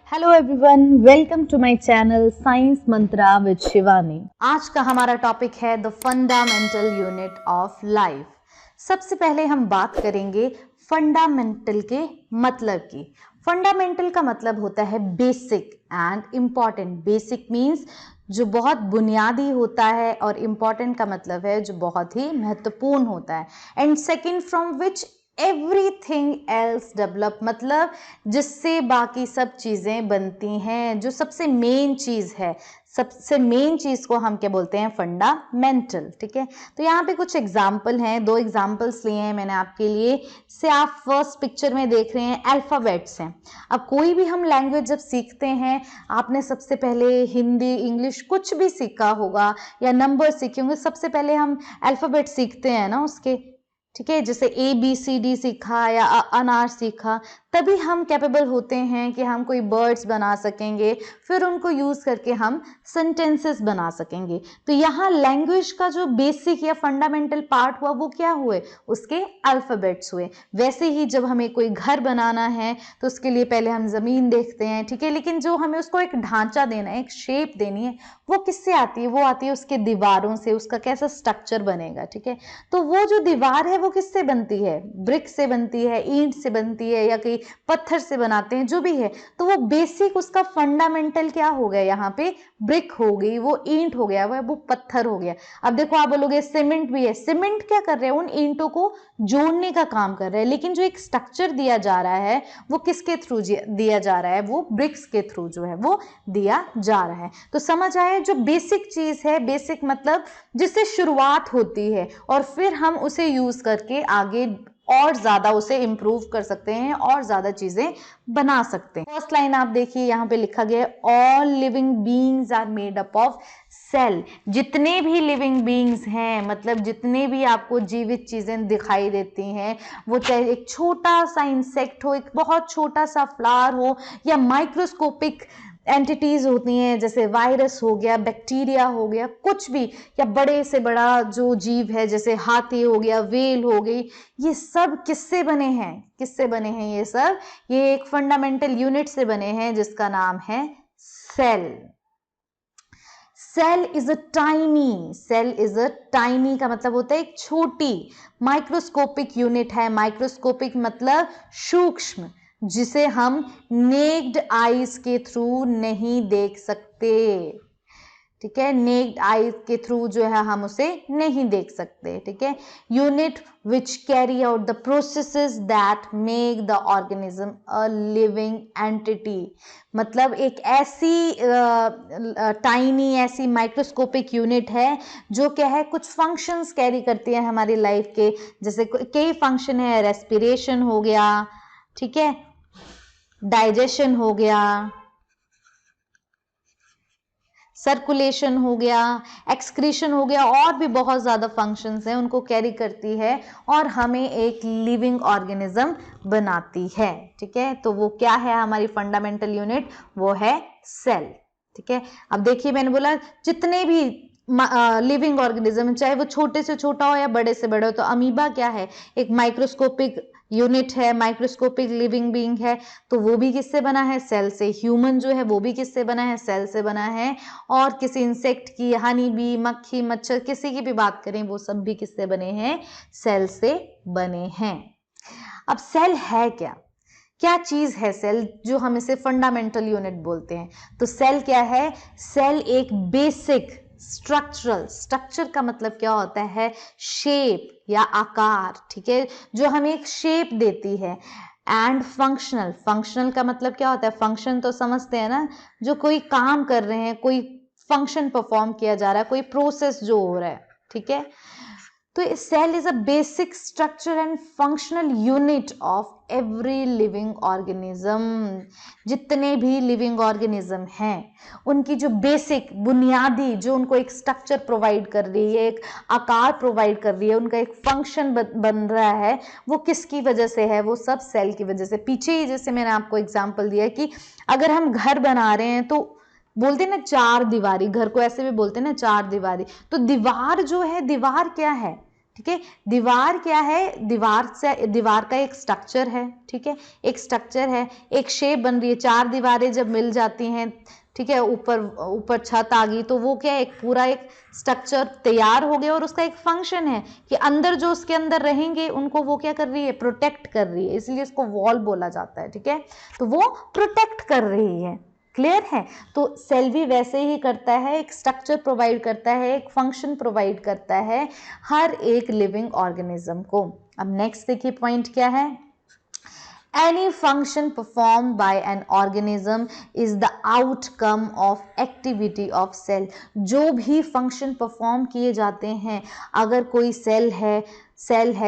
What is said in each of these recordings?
Hello everyone, welcome to my channel science mantra with Shivani. आज का हमारा टॉपिक है the fundamental unit of life. सबसे पहले हम बात करेंगे फंडामेंटल के मतलब की। फंडामेंटल का मतलब होता है basic and important. Basic means जो बहुत बुनियादी होता है और इम्पॉर्टेंट का मतलब है जो बहुत ही महत्वपूर्ण होता है। And second, from which everything else develop, मतलब जिससे बाकी सब चीज़ें बनती हैं, जो सबसे मेन चीज़ है। सबसे मेन चीज़ को हम क्या बोलते हैं? फंडामेंटल। ठीक है, तो यहाँ पे कुछ एग्जाम्पल हैं, दो एग्जाम्पल्स लिए हैं मैंने आपके लिए। से आप फर्स्ट पिक्चर में देख रहे हैं अल्फ़ाबेट्स हैं। अब कोई भी हम लैंग्वेज जब सीखते हैं, आपने सबसे पहले हिंदी, इंग्लिश कुछ भी सीखा होगा या नंबर सीखे होंगे, सबसे पहले हम अल्फ़ाबेट सीखते हैं ना उसके। ठीक है, जैसे ABCD सीखा या अनार सीखा, तभी हम कैपेबल होते हैं कि हम कोई वर्ड्स बना सकेंगे, फिर उनको यूज़ करके हम सेंटेंसेस बना सकेंगे। तो यहाँ लैंग्वेज का जो बेसिक या फंडामेंटल पार्ट हुआ वो क्या हुए? उसके अल्फ़ाबेट्स हुए। वैसे ही जब हमें कोई घर बनाना है तो उसके लिए पहले हम ज़मीन देखते हैं, ठीक है, लेकिन जो हमें उसको एक ढांचा देना है, एक शेप देनी है, वो किससे आती है? वो आती है उसके दीवारों से, उसका कैसा स्ट्रक्चर बनेगा। ठीक है, तो वो जो दीवार है वो किससे बनती है? ब्रिक से बनती है, ईंट से बनती है, या कहीं पत्थर से बनाते हैं, जो भी है। तो वो बेसिक, उसका फंडामेंटल क्या हो गया? यहाँ पे ब्रिक हो गई, वो ईंट हो गया, वो पत्थर हो गया। अब देखो, आप बोलोगे सीमेंट भी है। सीमेंट क्या कर रहे हैं? उन ईंटों को जोड़ने का काम कर रहे हैं, लेकिन जो एक स्ट्रक्चर दिया जा रहा है वो किसके थ्रू दिया जा रहा है? वो ब्रिक्स के थ्रू जो है वो दिया जा रहा है। तो समझ आए, जो बेसिक चीज है, बेसिक मतलब जिससे शुरुआत होती है और फिर हम उसे यूज करके आगे और ज्यादा उसे इंप्रूव कर सकते हैं और ज्यादा चीजें बना सकते हैं। फर्स्ट लाइन आप देखिए, यहाँ पे लिखा गया है all living beings are made up of cell. जितने भी लिविंग बीइंग्स हैं, मतलब जितने भी आपको जीवित चीजें दिखाई देती हैं, वो चाहे एक छोटा सा इंसेक्ट हो, एक बहुत छोटा सा फ्लावर हो, या माइक्रोस्कोपिक एंटिटीज होती हैं जैसे वायरस हो गया, बैक्टीरिया हो गया, कुछ भी, या बड़े से बड़ा जो जीव है जैसे हाथी हो गया, वेल हो गई, ये सब किससे बने हैं? किससे बने हैं ये सब? ये एक फंडामेंटल यूनिट से बने हैं जिसका नाम है cell. Cell is a tiny का मतलब होता है एक छोटी, माइक्रोस्कोपिक यूनिट है। माइक्रोस्कोपिक मतलब सूक्ष्म, जिसे हम नेक्ड आईज के थ्रू नहीं देख सकते। ठीक है, नेक्ड आईज के थ्रू जो है हम उसे नहीं देख सकते। ठीक है, unit which carry out the processes that make the organism a living entity. मतलब एक ऐसी टाइनी, ऐसी माइक्रोस्कोपिक यूनिट है जो क्या है, कुछ फंक्शंस कैरी करती है हमारी लाइफ के। जैसे कई फंक्शन है, रेस्पिरेशन हो गया, ठीक है, डाइजेशन हो गया, सर्कुलेशन हो गया, एक्सक्रीशन हो गया, और भी बहुत ज़्यादा फंक्शंस हैं, उनको कैरी करती है और हमें एक लिविंग ऑर्गेनिज्म बनाती है। ठीक है, तो वो क्या है हमारी फंडामेंटल यूनिट? वो है सेल। ठीक है, अब देखिए, मैंने बोला जितने भी लिविंग ऑर्गेनिज्म, चाहे वो छोटे से छोटा हो या बड़े से बड़े हो, तो अमीबा क्या है? एक माइक्रोस्कोपिक यूनिट है, माइक्रोस्कोपिक लिविंग बीइंग है। तो वो भी किससे बना है? सेल से। ह्यूमन जो है वो भी किससे बना है? सेल से बना है। और किसी इंसेक्ट की, हनी बी, मक्खी, मच्छर, किसी की भी बात करें, वो सब भी किससे बने हैं? सेल से बने हैं। अब सेल है क्या? क्या चीज है सेल जो हम इसे फंडामेंटल यूनिट बोलते हैं? तो सेल क्या है? सेल एक बेसिक स्ट्रक्चर का मतलब क्या होता है? शेप या आकार। ठीक है, जो हमें एक शेप देती है। एंड फंक्शनल का मतलब क्या होता है? फंक्शन तो समझते हैं ना, जो कोई काम कर रहे हैं, कोई फंक्शन परफॉर्म किया जा रहा है, कोई प्रोसेस जो हो रहा है। ठीक है, तो cell is a basic structure and functional unit of every living organism. जितने भी लिविंग ऑर्गेनिज्म हैं, उनकी जो बेसिक, बुनियादी, जो उनको एक स्ट्रक्चर प्रोवाइड कर रही है, एक आकार प्रोवाइड कर रही है, उनका एक फंक्शन बन रहा है, वो किसकी वजह से है? वो सब सेल की वजह से। पीछे ही जैसे मैंने आपको एग्जाम्पल दिया कि अगर हम घर बना रहे हैं तो बोलते ना चार दीवारी, घर को ऐसे भी बोलते ना चार दीवारी। तो दीवार जो है, दीवार क्या है? ठीक है। दीवार क्या है, दीवार का एक स्ट्रक्चर है, ठीक है, एक स्ट्रक्चर है, एक शेप बन रही है, 4 दीवारें जब मिल जाती हैं, ठीक है, ऊपर छत आ गई, तो वो क्या है, एक पूरा एक स्ट्रक्चर तैयार हो गया और उसका एक फंक्शन है कि अंदर जो उसके अंदर रहेंगे उनको वो क्या कर रही है, प्रोटेक्ट कर रही है, इसलिए इसको वॉल बोला जाता है, ठीक है। तो वो प्रोटेक्ट कर रही है, क्लियर है। तो सेल भी वैसे ही करता है, एक स्ट्रक्चर प्रोवाइड करता है, एक फंक्शन प्रोवाइड करता है हर एक लिविंग ऑर्गेनिज्म को। अब नेक्स्ट देखिए पॉइंट क्या है, any function performed by an organism is the outcome of activity of cell। जो भी फंक्शन परफॉर्म किए जाते हैं, अगर कोई सेल है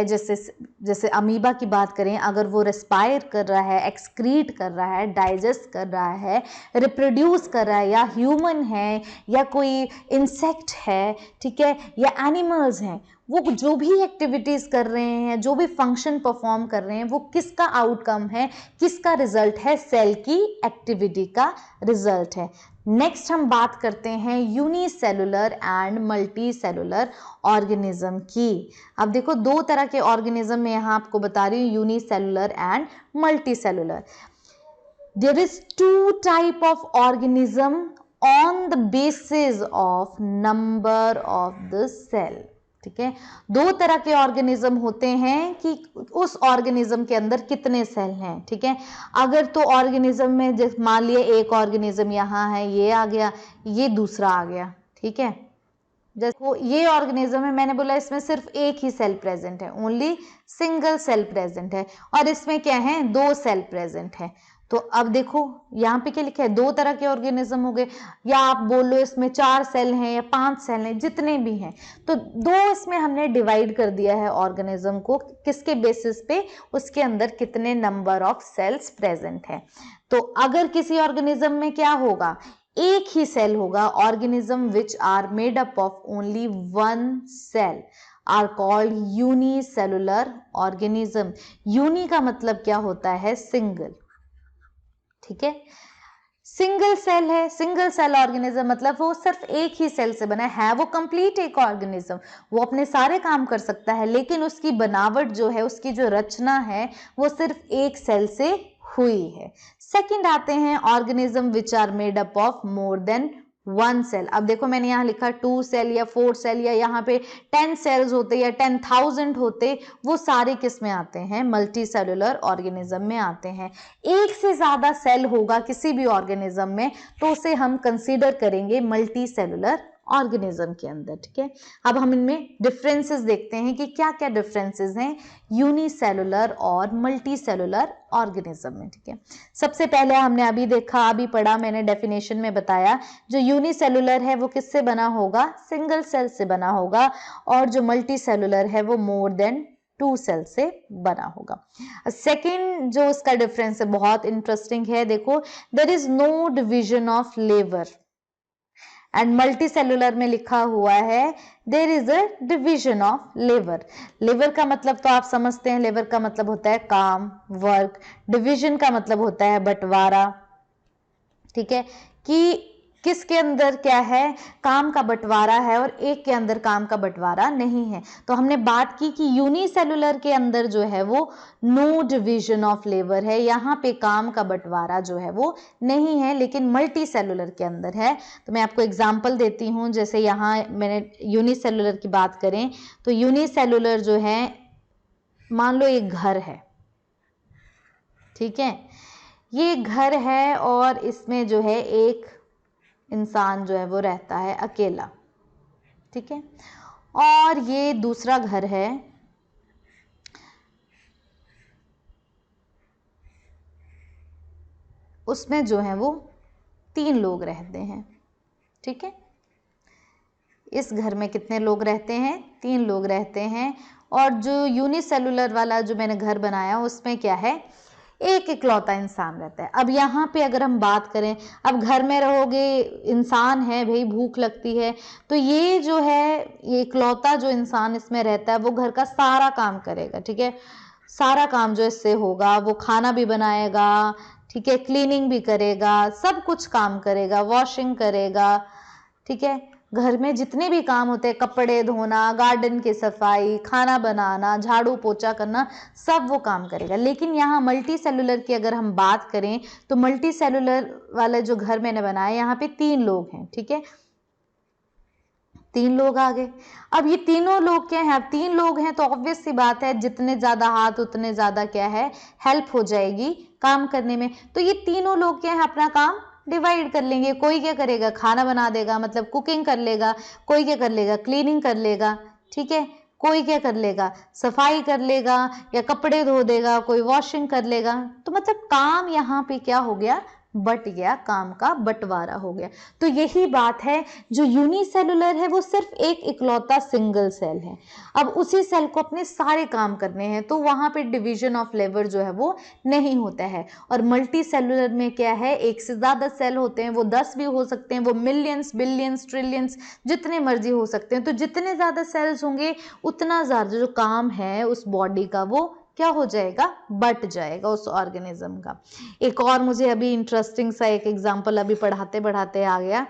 जैसे अमीबा की बात करें, अगर वो रेस्पायर कर रहा है, एक्सक्रीट कर रहा है, डाइजेस्ट कर रहा है, रिप्रोड्यूस कर रहा है, या ह्यूमन है या कोई इंसेक्ट है, ठीक है, या एनिमल्स हैं, वो जो भी एक्टिविटीज कर रहे हैं, जो भी फंक्शन परफॉर्म कर रहे हैं, वो किसका आउटकम है, किसका रिजल्ट है, सेल की एक्टिविटी का रिजल्ट है। नेक्स्ट हम बात करते हैं unicellular and multi cellular organism की। अब देखो 2 तरह के ऑर्गेनिज्म में यहाँ आपको बता रही हूँ, unicellular and multi cellular. There is 2 type of organism on the basis of number of the cell, ठीक है। 2 तरह के ऑर्गेनिज्म होते हैं कि उस ऑर्गेनिज्म के अंदर कितने सेल हैं, ठीक है। अगर तो ऑर्गेनिज्म में जैसे मान लिए एक ऑर्गेनिज्म यहाँ है, ये आ गया, ये दूसरा आ गया, ठीक है। जैसे ये ऑर्गेनिज्म है, मैंने बोला इसमें सिर्फ एक ही सेल प्रेजेंट है, ओनली सिंगल सेल प्रेजेंट है, और इसमें क्या है, 2 सेल प्रेजेंट है। तो अब देखो यहाँ पे क्या लिखा है, 2 तरह के ऑर्गेनिज्म हो गए, या आप बोल लो इसमें 4 सेल हैं या 5 सेल हैं, जितने भी हैं, तो 2 इसमें हमने डिवाइड कर दिया है ऑर्गेनिज्म को, किसके बेसिस पे, उसके अंदर कितने नंबर ऑफ सेल्स प्रेजेंट है। तो अगर किसी ऑर्गेनिज्म में क्या होगा, एक ही सेल होगा, organism which are made up of only 1 cell are called unicellular organism. Uni का मतलब क्या होता है, सिंगल, ठीक है। सिंगल सेल है, सिंगल सेल ऑर्गेनिज्म मतलब वो सिर्फ एक ही सेल से बना है, वो कंप्लीट एक ऑर्गेनिज्म, वो अपने सारे काम कर सकता है, लेकिन उसकी बनावट जो है, उसकी जो रचना है, वो सिर्फ एक सेल से हुई है। सेकंड आते हैं organism which are made up of more than 1 cell. अब देखो मैंने यहाँ लिखा 2 सेल या 4 सेल, या यहाँ पे 10 सेल्स होते या 10,000 होते, वो सारे किस में आते हैं, मल्टी सेलुलर ऑर्गेनिज्म में आते हैं। एक से ज्यादा सेल होगा किसी भी ऑर्गेनिज्म में, तो उसे हम कंसीडर करेंगे मल्टी सेलुलर ऑर्गेनिज्म के अंदर, ठीक है। अब हम इनमें डिफरेंसेस देखते हैं कि क्या क्या डिफरेंसेस हैं यूनिसेलुलर और मल्टी सेलुलर ऑर्गेनिज्म में, ठीक है। सबसे पहले हमने अभी देखा, अभी पढ़ा, मैंने डेफिनेशन में बताया, जो यूनिसेलुलर है वो किससे बना होगा, सिंगल सेल से बना होगा, और जो मल्टी सेलुलर है वो मोर देन 2 सेल से बना होगा। सेकेंड जो उसका डिफरेंस है बहुत इंटरेस्टिंग है, देखो, there is no division of लेवर, एंड मल्टी सेलुलर में लिखा हुआ है there is a division of लेवर। लेवर का मतलब तो आप समझते हैं, लेवर का मतलब होता है काम, वर्क, डिविजन का मतलब होता है बंटवारा, ठीक है, कि किसके अंदर क्या है, काम का बंटवारा है, और एक के अंदर काम का बंटवारा नहीं है। तो हमने बात की कि यूनिसेलुलर के अंदर जो है वो नो डिवीजन ऑफ लेबर है, यहाँ पे काम का बंटवारा जो है वो नहीं है, लेकिन मल्टी सेलुलर के अंदर है। तो मैं आपको एग्जांपल देती हूँ, जैसे यहाँ मैंने यूनिसेलुलर की बात करें, तो यूनिसेलुलर जो है, मान लो एक घर है, ठीक है, ये घर है और इसमें जो है एक इंसान जो है वो रहता है अकेला, ठीक है, और ये दूसरा घर है, उसमें जो है वो 3 लोग रहते हैं, ठीक है। इस घर में कितने लोग रहते हैं, 3 लोग रहते हैं, और जो यूनिसेलुलर वाला जो मैंने घर बनाया उसमें क्या है, एक इकलौता इंसान रहता है। अब यहाँ पे अगर हम बात करें, अब घर में रहोगे, इंसान है भाई, भूख लगती है, तो ये जो है, ये इकलौता जो इंसान इसमें रहता है वो घर का सारा काम करेगा, ठीक है, सारा काम जो इससे होगा, वो खाना भी बनाएगा, ठीक है, क्लीनिंग भी करेगा, सब कुछ काम करेगा, वॉशिंग करेगा, ठीक है, घर में जितने भी काम होते हैं, कपड़े धोना, गार्डन की सफाई, खाना बनाना, झाड़ू पोछा करना, सब वो काम करेगा। लेकिन यहाँ मल्टी सेलुलर की अगर हम बात करें तो मल्टी सेलुलर वाला जो घर मैंने बनाया, यहाँ पे 3 लोग हैं, ठीक है, 3 लोग आ गए। अब ये तीनों लोग क्या है, अब 3 लोग हैं तो ऑब्वियस सी बात है जितने ज्यादा हाथ उतने ज्यादा क्या है, हेल्प हो जाएगी काम करने में। तो ये तीनों लोग क्या है, अपना काम डिवाइड कर लेंगे। कोई क्या करेगा, खाना बना देगा, मतलब कुकिंग कर लेगा। कोई क्या कर लेगा, क्लीनिंग कर लेगा, ठीक है। कोई क्या कर लेगा, सफाई कर लेगा या कपड़े धो देगा, कोई वॉशिंग कर लेगा। तो मतलब काम यहाँ पे क्या हो गया, बट गया, काम का बंटवारा हो गया। तो यही बात है, जो यूनिसेलुलर है वो सिर्फ एक इकलौता सिंगल सेल है। अब उसी सेल को अपने सारे काम करने हैं, तो वहां पे डिवीजन ऑफ लेबर जो है वो नहीं होता है। और मल्टी सेलुलर में क्या है, एक से ज्यादा सेल होते हैं, वो 10 भी हो सकते हैं, वो मिलियंस, बिलियंस, ट्रिलियंस, जितने मर्जी हो सकते हैं। तो जितने ज्यादा सेल्स होंगे उतना ज्यादा जो काम है उस बॉडी का वो क्या हो जाएगा, बट जाएगा उस ऑर्गेनिज्म का। एक और मुझे अभी इंटरेस्टिंग सा एक एग्जांपल अभी पढ़ाते पढ़ाते आ गया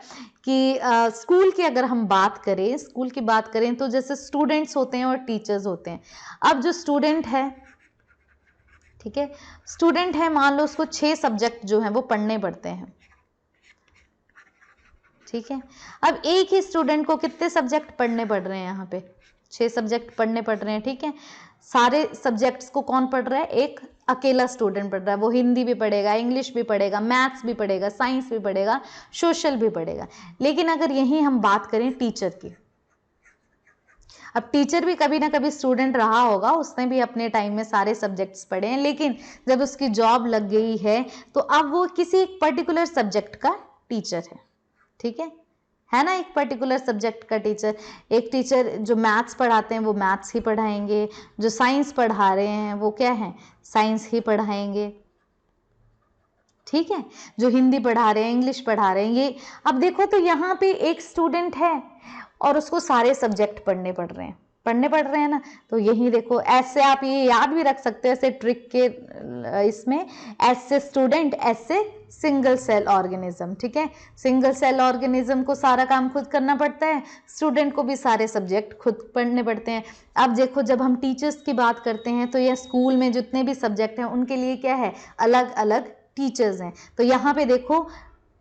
कि स्कूल की अगर हम बात करें, स्कूल की बात करें तो जैसे स्टूडेंट्स होते हैं और टीचर्स होते हैं। अब जो स्टूडेंट है, ठीक है, स्टूडेंट है, मान लो उसको 6 सब्जेक्ट जो है वो पढ़ने पड़ते हैं, ठीक है। अब एक ही स्टूडेंट को कितने सब्जेक्ट पढ़ने पड़ रहे हैं, यहाँ पे 6 सब्जेक्ट पढ़ने पड़ रहे हैं, ठीक है। सारे सब्जेक्ट्स को कौन पढ़ रहा है, एक अकेला स्टूडेंट पढ़ रहा है। वो हिंदी भी पढ़ेगा, इंग्लिश भी पढ़ेगा, मैथ्स भी पढ़ेगा, साइंस भी पढ़ेगा, सोशल भी पढ़ेगा। लेकिन अगर यहीं हम बात करें टीचर की, अब टीचर भी कभी ना कभी स्टूडेंट रहा होगा, उसने भी अपने टाइम में सारे सब्जेक्ट्स पढ़े हैं, लेकिन जब उसकी जॉब लग गई है तो अब वो किसी एक पर्टिकुलर सब्जेक्ट का टीचर ठीक है ना, एक पर्टिकुलर सब्जेक्ट का टीचर। एक टीचर जो मैथ्स पढ़ाते हैं वो मैथ्स ही पढ़ाएंगे, जो साइंस पढ़ा रहे हैं वो क्या है, साइंस ही पढ़ाएंगे, ठीक है। जो हिंदी पढ़ा रहे हैं, इंग्लिश पढ़ा रहे हैं, ये अब देखो तो यहाँ पे एक स्टूडेंट है और उसको सारे सब्जेक्ट पढ़ने पड़ रहे हैं ना। तो यही देखो, ऐसे आप ये याद भी रख सकते हो ऐसे ट्रिक के इसमें, ऐसे स्टूडेंट ऐसे सिंगल सेल ऑर्गेनिज्म, ठीक है। सिंगल सेल ऑर्गेनिज्म को सारा काम खुद करना पड़ता है, स्टूडेंट को भी सारे सब्जेक्ट खुद पढ़ने पड़ते हैं। अब देखो जब हम टीचर्स की बात करते हैं तो यह स्कूल में जितने भी सब्जेक्ट हैं उनके लिए क्या है, अलग अलग टीचर्स हैं। तो यहाँ पे देखो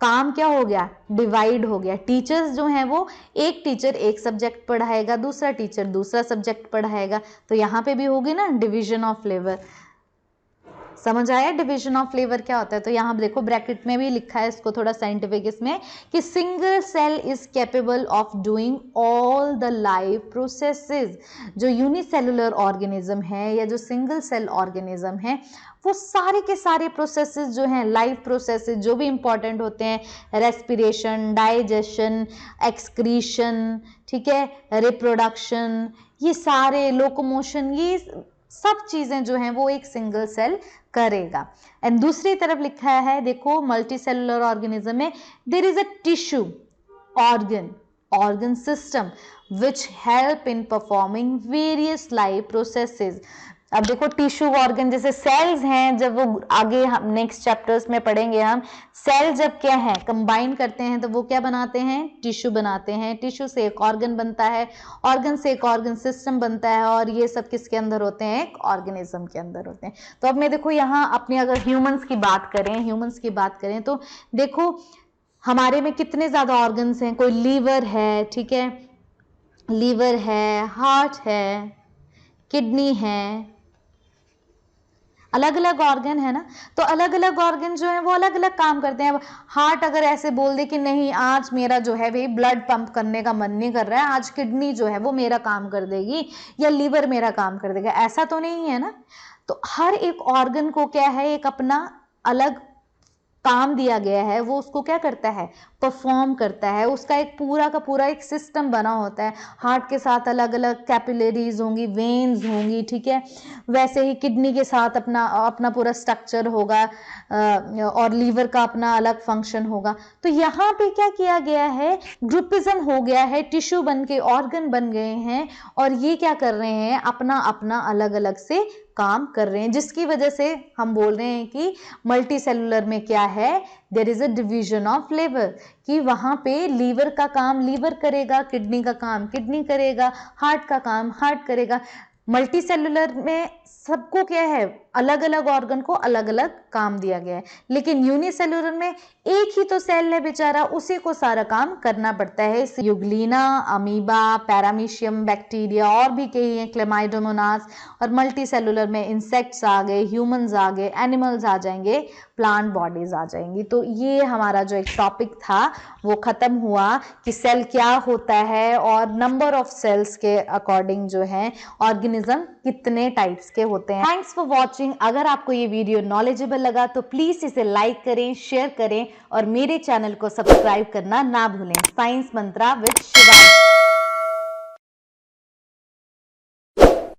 काम क्या हो गया, डिवाइड हो गया। टीचर्स जो हैं वो एक टीचर एक सब्जेक्ट पढ़ाएगा, दूसरा टीचर दूसरा सब्जेक्ट पढ़ाएगा। तो यहाँ पे भी होगी ना डिवीजन ऑफ लेबर। समझ आया डिवीजन ऑफ लेबर क्या होता है। तो यहाँ देखो ब्रैकेट में भी लिखा है इसको थोड़ा साइंटिफिक इसमें कि single cell is capable of doing all the life processes. जो यूनिसेलुलर ऑर्गेनिज्म है या जो सिंगल सेल ऑर्गेनिज्म है वो सारे के सारे प्रोसेसेस जो हैं, लाइफ प्रोसेसेस जो भी इंपॉर्टेंट होते हैं, रेस्पिरेशन, डाइजेशन, एक्सक्रीशन, ठीक है, रिप्रोडक्शन, ये सारे लोकोमोशन, ये सब चीजें जो हैं वो एक सिंगल सेल करेगा। एंड दूसरी तरफ लिखा है देखो मल्टी सेलुलर ऑर्गेनिज्म में there is a tissue organ system which help in performing various life processes। अब देखो टिश्यू ऑर्गन जैसे सेल्स हैं, जब वो आगे हम नेक्स्ट चैप्टर्स में पढ़ेंगे, हम सेल जब क्या है कंबाइन करते हैं तो वो क्या बनाते हैं, टिश्यू बनाते हैं। टिश्यू से एक ऑर्गन बनता है, ऑर्गन से एक ऑर्गन सिस्टम बनता है, और ये सब किसके अंदर होते हैं, एक ऑर्गेनिज्म के अंदर होते हैं। तो अब मैं देखो यहाँ अपनी अगर ह्यूमंस की बात करें तो देखो हमारे में कितने ज्यादा ऑर्गन्स हैं। कोई लीवर है, ठीक है, लीवर है, हार्ट है, किडनी है, अलग अलग ऑर्गन है ना। तो अलग अलग ऑर्गन जो है वो अलग अलग काम करते हैं। अब हार्ट अगर ऐसे बोल दे कि नहीं आज मेरा जो है भाई ब्लड पंप करने का मन नहीं कर रहा है, आज किडनी जो है वो मेरा काम कर देगी या लीवर मेरा काम कर देगा, ऐसा तो नहीं है ना। तो हर एक ऑर्गन को क्या है, एक अपना अलग काम दिया गया है, वो उसको क्या करता है, परफॉर्म करता है। उसका एक पूरा का पूरा एक सिस्टम बना होता है। हार्ट के साथ अलग अलग कैपिलरीज होंगी, वेन्स होंगी, ठीक है। वैसे ही किडनी के साथ अपना पूरा स्ट्रक्चर होगा, और लीवर का अपना अलग फंक्शन होगा। तो यहाँ पे क्या किया गया है, ग्रुपिज्म हो गया है, टिश्यू बन के ऑर्गन बन गए हैं, और ये क्या कर रहे हैं, अपना अपना अलग अलग से काम कर रहे हैं, जिसकी वजह से हम बोल रहे हैं कि मल्टी सेलुलर में क्या है, there is a division of labour, कि वहां पे लीवर का काम लीवर करेगा, किडनी का काम किडनी करेगा, हार्ट का काम हार्ट करेगा। मल्टी सेलुलर में सबको क्या है, अलग अलग ऑर्गन को अलग अलग काम दिया गया है, लेकिन यूनिसेलुलर में एक ही तो सेल है बेचारा, उसी को सारा काम करना पड़ता है। यूग्लिना, अमीबा, पैरामीशियम बैक्टीरिया और भी कई हैं, क्लेमाइडोमोनास, और मल्टी सेलुलर में इंसेक्ट्स आ गए, ह्यूमंस आ गए, एनिमल्स आ जाएंगे, प्लांट बॉडीज आ जाएंगी। तो ये हमारा जो एक टॉपिक था वो खत्म हुआ कि सेल क्या होता है और नंबर ऑफ सेल्स के अकॉर्डिंग जो है ऑर्गेनिज्म कितने टाइप्स के होते हैं। Thanks for watching. अगर आपको ये वीडियो नॉलेजेबल लगा तो प्लीज इसे लाइक करें, शेयर करें और मेरे चैनल को सब्सक्राइब करना ना भूलें। Science mantra with Shivani.